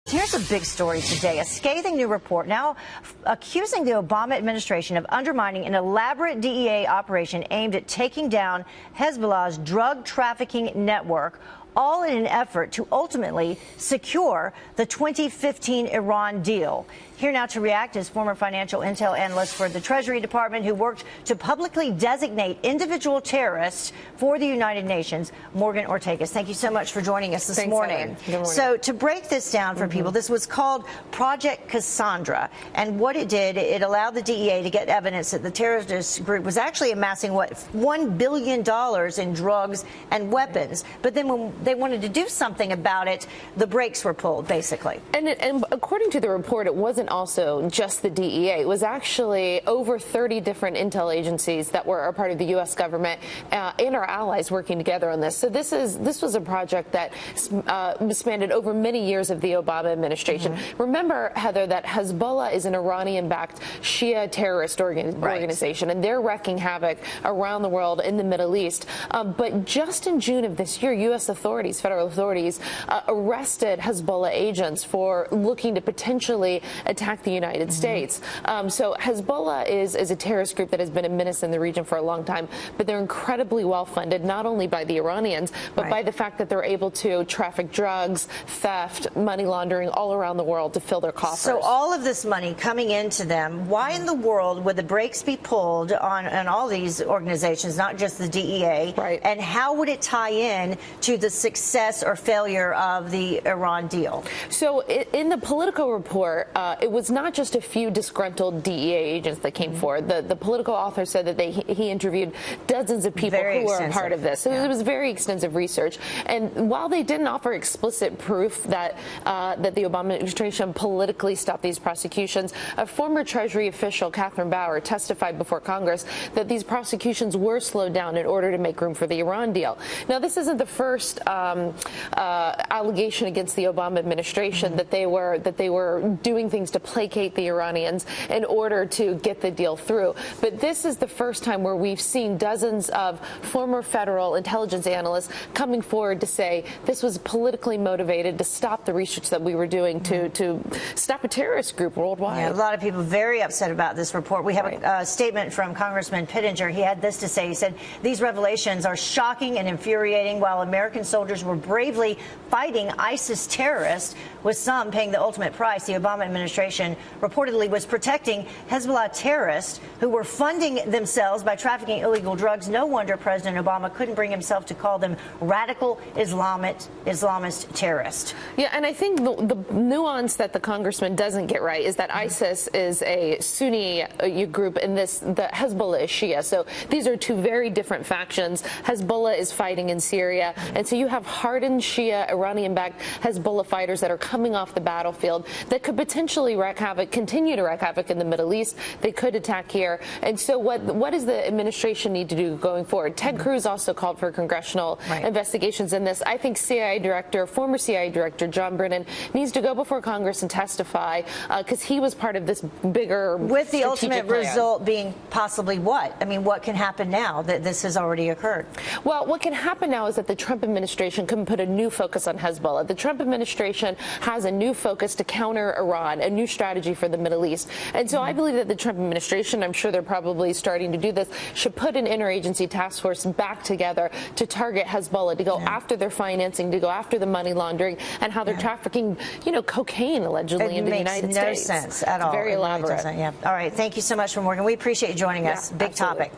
Here's a big story today. A scathing new report now accusing the Obama administration of undermining an elaborate DEA operation aimed at taking down Hezbollah's drug trafficking network, all in an effort to ultimately secure the 2015 Iran deal. Here now to react is former financial intel analyst for the Treasury Department who worked to publicly designate individual terrorists for the United Nations, Morgan Ortagus. Thank you so much for joining us this morning. Good morning. So to break this down for people, this was called Project Cassandra. And what it did, it allowed the DEA to get evidence that the terrorist group was actually amassing, $1 billion in drugs and weapons. But then when they wanted to do something about it, the brakes were pulled, basically. And according to the report, it wasn't also just the DEA. It was actually over 30 different intel agencies that were a part of the U.S. government and our allies working together on this. So this was a project that spanned over many years of the Obama administration. Remember, Heather, that Hezbollah is an Iranian-backed Shia terrorist organization, and they're wreaking havoc around the world in the Middle East. But just in June of this year, U.S. authorities, federal authorities, arrested Hezbollah agents for looking to potentially attack the United States. So Hezbollah is a terrorist group that has been a menace in the region for a long time, but they're incredibly well funded, not only by the Iranians, but by the fact that they're able to traffic drugs, theft, money laundering all around the world to fill their coffers. So all of this money coming into them, why in the world would the brakes be pulled on all these organizations, not just the DEA? Right. And how would it tie in to the success or failure of the Iran deal? So in the Politico report, it was not just a few disgruntled DEA agents that came forward. The Politico author said that he interviewed dozens of people who were a part of this. So it was very extensive research. And while they didn't offer explicit proof that the Obama administration politically stopped these prosecutions, a former Treasury official, Catherine Bauer, testified before Congress that these prosecutions were slowed down in order to make room for the Iran deal. Now, this isn't the first allegation against the Obama administration that they were doing things to placate the Iranians in order to get the deal through. But this is the first time where we've seen dozens of former federal intelligence analysts coming forward to say this was politically motivated to stop the research that we were doing to stop a terrorist group worldwide. Yeah, a lot of people very upset about this report. We have a statement from Congressman Pittenger. He had this to say. He said, "These revelations are shocking and infuriating. While American soldiers were bravely fighting ISIS terrorists, with some paying the ultimate price, the Obama administration reportedly was protecting Hezbollah terrorists who were funding themselves by trafficking illegal drugs. No wonder President Obama couldn't bring himself to call them radical Islamist terrorists." Yeah, and I think the nuance that the congressman doesn't get right is that ISIS is a Sunni group and the Hezbollah is Shia. So these are two very different factions. Hezbollah is fighting in Syria, and so you have hardened Shia, Iranian-backed Hezbollah fighters that are coming off the battlefield that could potentially continue to wreak havoc in the Middle East. They could attack here. And so what does the administration need to do going forward? Ted Cruz also called for congressional investigations in this. I think former CIA Director John Brennan needs to go before Congress and testify because he was part of this bigger with the ultimate result being possibly what? I mean, what can happen now that this has already occurred? Well, what can happen now is that the Trump administration can put a new focus on Hezbollah. The Trump administration has a new focus to counter Iran, a new strategy for the Middle East. And so I believe that the Trump administration, I'm sure they're probably starting to do this, should put an interagency task force back together to target Hezbollah, to go after their financing, to go after the money laundering, and how they're trafficking, cocaine allegedly into the United States. It makes no sense at all. Very elaborate. All right. Thank you so much, Morgan. We appreciate you joining us. Big topic.